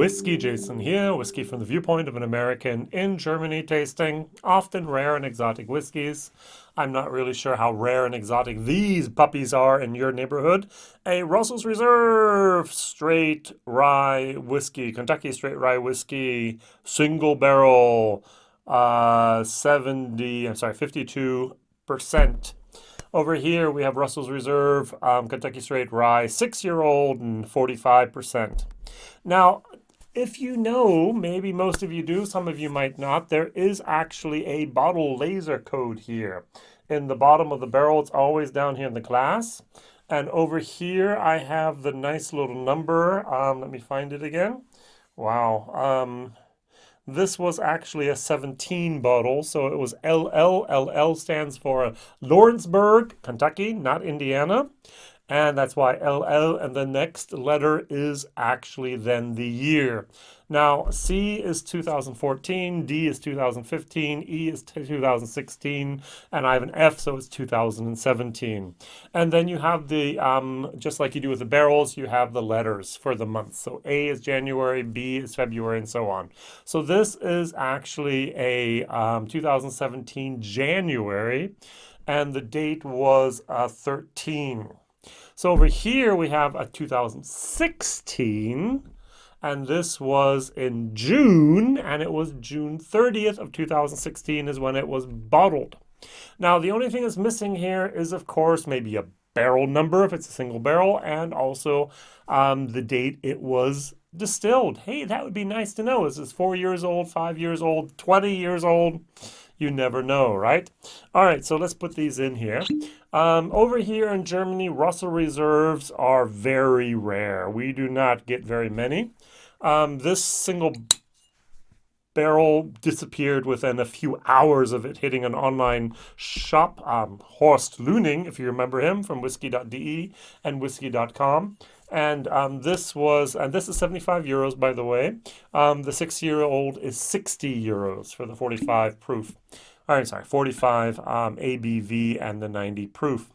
WhiskyJason here, whiskey from the viewpoint of an American in Germany tasting often rare and exotic whiskeys. I'm not really sure how rare and exotic these puppies are in your neighborhood. A Russell's Reserve Straight Rye Whiskey, Kentucky Straight Rye Whiskey, single barrel, 52%. Over here we have Russell's Reserve, Kentucky Straight Rye, 6-year-old and 45%. Now, if you know, maybe most of you do, some of you might not, there is actually a bottle laser code here. In the bottom of the barrel, it's always down here in the glass. And over here, I have the nice little number. Let me find it again. Wow. This was actually a 17 bottle, so it was LL. LL stands for Lawrenceburg, Kentucky, not Indiana. And that's why LL, and the next letter is actually then the year. Now, C is 2014, D is 2015, E is 2016, and I have an F, so it's 2017. And then you have the, just like you do with the barrels, you have the letters for the months. So A is January, B is February, and so on. So this is actually a 2017 January, and the date was 13. So over here we have a 2016, and this was in June, and it was June 30th of 2016 is when it was bottled. Now, the only thing that's missing here is, of course, maybe a barrel number if it's a single barrel, and also the date it was distilled. Hey, that would be nice to know. Is this 4 years old, 5 years old, 20 years old? You never know, right? All right, so let's put these in here. Over here in Germany, Russell Reserves are very rare. We do not get very many. This single barrel disappeared within a few hours of it hitting an online shop. Horst Lüning, if you remember him from whiskey.de and whiskey.com. And this is 75 euros, by the way. The 6-year-old is 60 euros for the 45 proof. All right, sorry, 45 ABV and the 90 proof.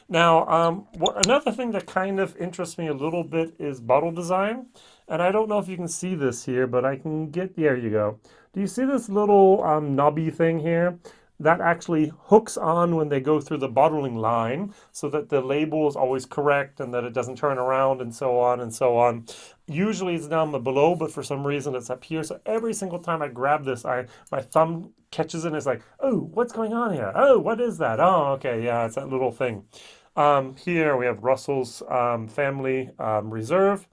Now, another thing that kind of interests me a little bit is bottle design. And I don't know if you can see this here, but I can get, there you go. Do you see this little knobby thing here? That actually hooks on when they go through the bottling line so that the label is always correct and that it doesn't turn around and so on and so on. Usually it's down below, but for some reason it's up here. So every single time I grab this, my thumb catches it and it's like, oh, what's going on here? Oh, what is that? Oh, okay, yeah, it's that little thing. Here we have Russell's Family Reserve.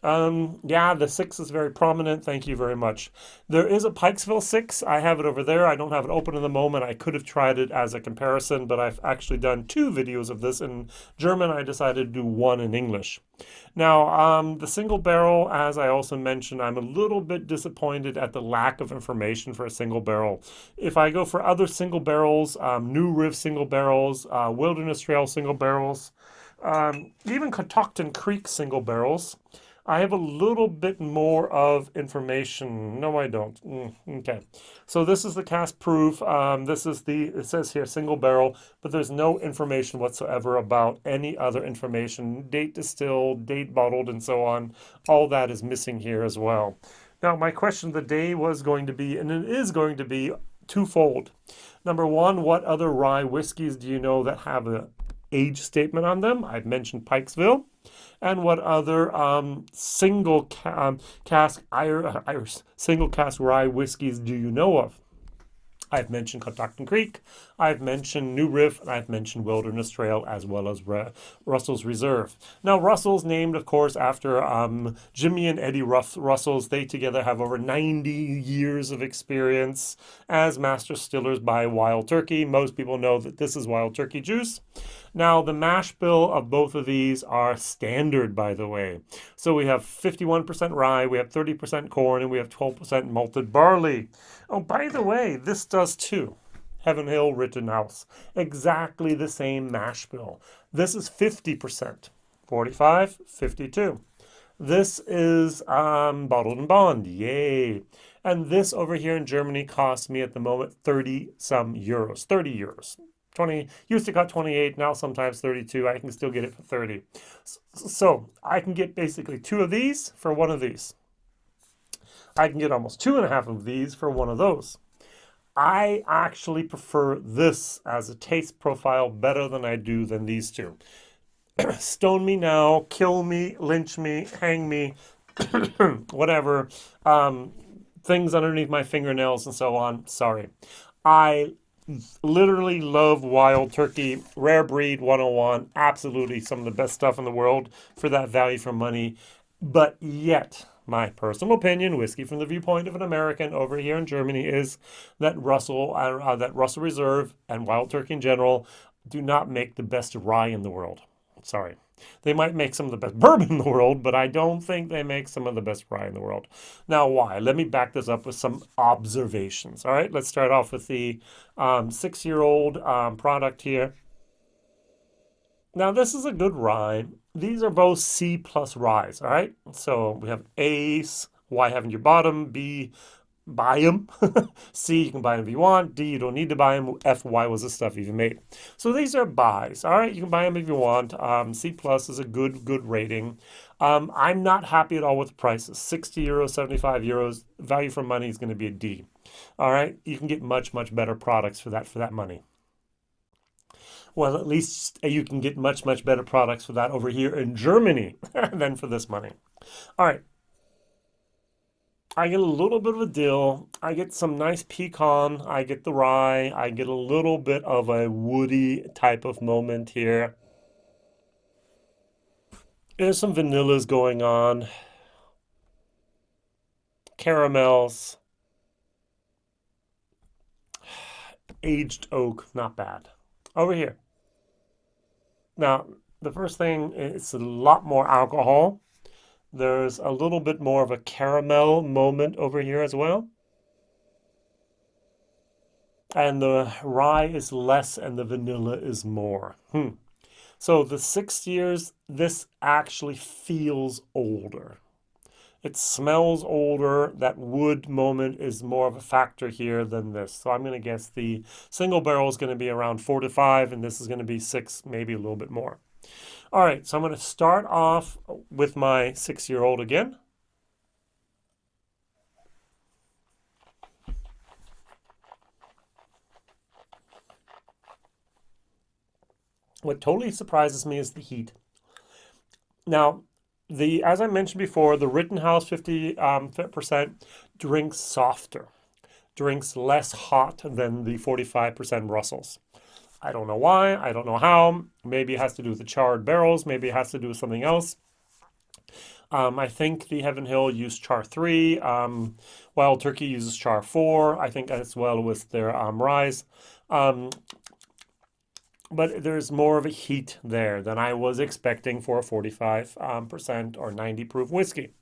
Yeah, the 6 is very prominent. Thank you very much. There is a Pikesville 6. I have it over there. I don't have it open in the moment. I could have tried it as a comparison, but I've actually done 2 videos of this in German. I decided to do 1 in English. Now, the single barrel, as I also mentioned, I'm a little bit disappointed at the lack of information for a single barrel. If I go for other single barrels, New Riff single barrels, Wilderness Trail single barrels, even Catoctin Creek single barrels, I have a little bit more of information. No, I don't. Okay. So this is the cask proof. It says here single barrel, but there's no information whatsoever about any other information. Date distilled, date bottled, and so on. All that is missing here as well. Now, my question of the day was going to be, and it is going to be, twofold. Number one, what other rye whiskeys do you know that have an age statement on them? I've mentioned Pikesville. And what other single cask rye whiskeys do you know of? I've mentioned Catoctin Creek, I've mentioned New Riff, and I've mentioned Wilderness Trail, as well as Russell's Reserve. Now, Russell's named, of course, after Jimmy and Eddie Russells. They together have over 90 years of experience as master distillers by Wild Turkey. Most people know that this is Wild Turkey juice. Now, the mash bill of both of these are standard, by the way. So we have 51% rye, we have 30% corn, and we have 12% malted barley. Oh, by the way, this does too. Heaven Hill Rittenhouse. Exactly the same mash bill. This is 50%. 45, 52. This is bottled and bond. Yay. And this over here in Germany costs me at the moment 30 some euros. 30 euros. 20, used to cost 28, now sometimes 32. I can still get it for 30. So I can get basically 2 of these for 1 of these. I can get almost 2.5 of these for one of those. I actually prefer this as a taste profile better than I do than these two. Stone me now, kill me, lynch me, hang me, whatever, things underneath my fingernails and so on. Sorry. I literally love Wild Turkey, Rare Breed 101. Absolutely some of the best stuff in the world for that value for money. But yet, my personal opinion, whiskey from the viewpoint of an American over here in Germany, is that Russell Reserve and Wild Turkey in general do not make the best rye in the world. Sorry. They might make some of the best bourbon in the world, but I don't think they make some of the best rye in the world. Now, why? Let me back this up with some observations. All right, let's start off with the 6-year-old product here. Now, this is a good rye. These are both C plus ryes, all right? So we have A's, Y having your bottom, B, buy them. C, you can buy them if you want. D, you don't need to buy them. F, Y was the stuff even made. So these are buys, all right? You can buy them if you want. C plus is a good rating. I'm not happy at all with the prices. 60 euros, 75 euros. Value for money is going to be a D. All right? You can get much better products for that money. Well, at least you can get much better products for that over here in Germany than for this money. All right. I get a little bit of a dill. I get some nice pecan. I get the rye. I get a little bit of a woody type of moment here. There's some vanillas going on. Caramels. Aged oak, not bad. Over here. Now, the first thing, it's a lot more alcohol. There's a little bit more of a caramel moment over here as well. And the rye is less and the vanilla is more. So the 6 years, this actually feels older. It smells older. That wood moment is more of a factor here than this. So I'm going to guess the single barrel is going to be around 4 to 5, and this is going to be 6, maybe a little bit more. All right, so I'm going to start off with my 6-year-old again. What totally surprises me is the heat. Now, as I mentioned before, the Rittenhouse 50% drinks softer, drinks less hot than the 45% Russells. I don't know why. I don't know how. Maybe it has to do with the charred barrels. Maybe it has to do with something else. I think the Heaven Hill used Char 3. Wild Turkey uses Char 4. I think as well with their ryes. But there's more of a heat there than I was expecting for a 45% or 90 proof whiskey.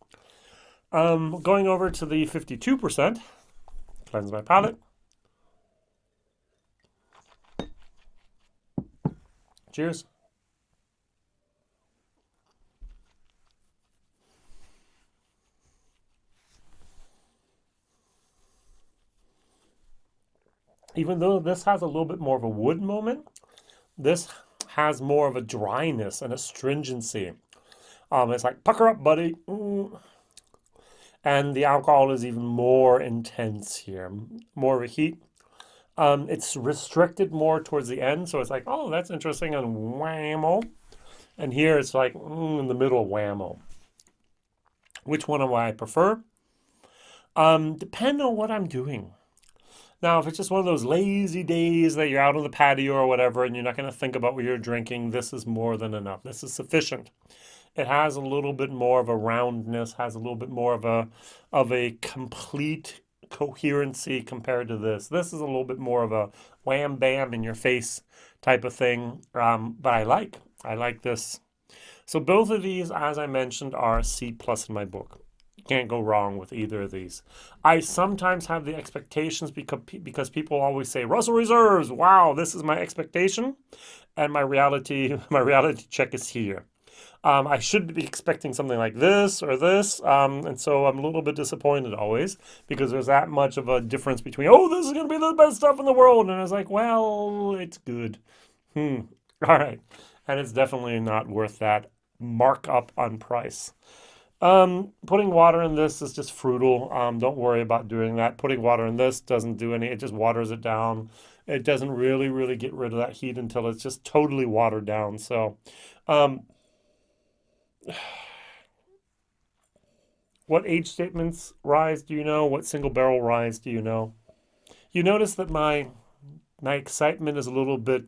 Going over to the 52%, cleanse my palate. Cheers. Even though this has a little bit more of a wood moment, this has more of a dryness and a stringency. It's like, pucker up, buddy. And the alcohol is even more intense here, more of a heat. It's restricted more towards the end, so it's like, oh, that's interesting, and whammo. And here it's like, in the middle, whammo. Which one do I prefer? Depend on what I'm doing. Now, if it's just one of those lazy days that you're out on the patio or whatever, and you're not going to think about what you're drinking, this is more than enough. This is sufficient. It has a little bit more of a roundness, has a little bit more of a complete coherency compared to this. This is a little bit more of a wham bam in your face type of thing. But I like this. So both of these, as I mentioned, are C plus in my book. Can't go wrong with either of these. I sometimes have the expectations because people always say Russell Reserves. Wow, this is my expectation, and my reality check is here. I should be expecting something like this or this, and so I'm a little bit disappointed always because there's that much of a difference between, oh, this is going to be the best stuff in the world, and I was like, well, it's good. All right, and it's definitely not worth that markup on price. Putting water in this is just frugal. Don't worry about doing that. Putting water in this doesn't do any, it just waters it down. It doesn't really get rid of that heat until it's just totally watered down. So, um, what age statements rise do you know? What single barrel rise do you know? You notice that my excitement is a little bit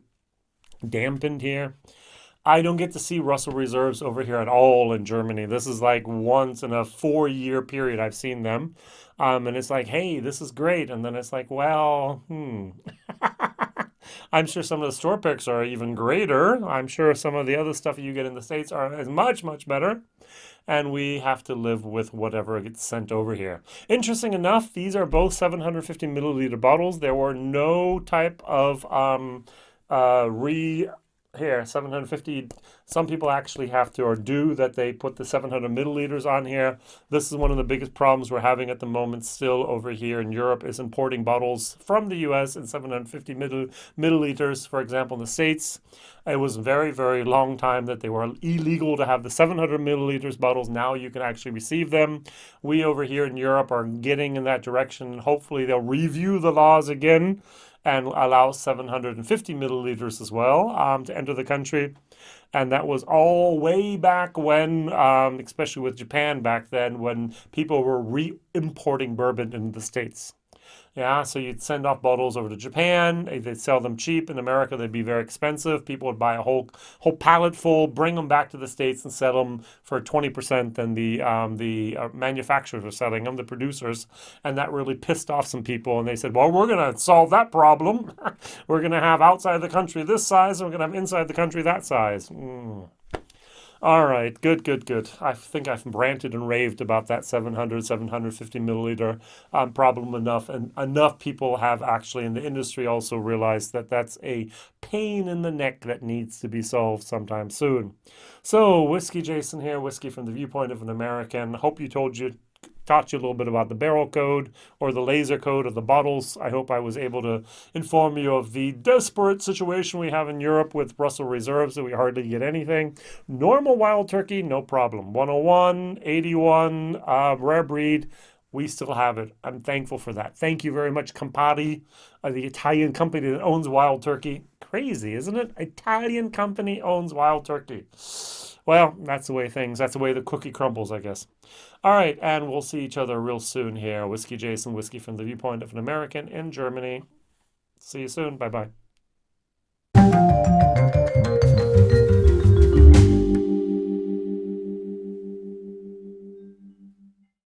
dampened here. I don't get to see Russell Reserves over here at all in Germany. This is like once in a 4 year period I've seen them. And it's like, hey, this is great. And then it's like, well, I'm sure some of the store picks are even greater. I'm sure some of the other stuff you get in the States are is much better. And we have to live with whatever gets sent over here. Interesting enough, these are both 750 milliliter bottles. There were no type of re here 750. Some people actually have to or do that, they put the 700 milliliters on here. This is one of the biggest problems we're having at the moment still over here in Europe, is importing bottles from the US in 750 milliliters. For example, in the States, it was a very long time that they were illegal to have the 700 milliliters bottles. Now you can actually receive them. We over here in Europe are getting in that direction. Hopefully they'll review the laws again and allow 750 milliliters as well to enter the country. And that was all way back when, especially with Japan back then, when people were re-importing bourbon into the States. Yeah, so you'd send off bottles over to Japan. They'd sell them cheap. In America, they'd be very expensive. People would buy a whole pallet full, bring them back to the States, and sell them for 20% than the manufacturers were selling them, the producers. And that really pissed off some people. And they said, well, we're going to solve that problem. We're going to have outside the country this size, and we're going to have inside the country that size. All right, good. I think I've ranted and raved about that 750 milliliter problem enough, and enough people have actually in the industry also realized that that's a pain in the neck that needs to be solved sometime soon. So, Whiskey Jason here, whiskey from the viewpoint of an American. Hope taught you a little bit about the barrel code or the laser code of the bottles. I hope I was able to inform you of the desperate situation we have in Europe with Russell Reserves that we hardly get anything. Normal wild turkey, no problem. 101, 81, rare breed, we still have it. I'm thankful for that. Thank you very much, Campari, the Italian company that owns wild turkey. Crazy, isn't it? Italian company owns wild turkey. Well, that's the way the cookie crumbles, I guess. All right, and we'll see each other real soon here. Whiskey Jason, whiskey from the viewpoint of an American in Germany. See you soon. Bye-bye.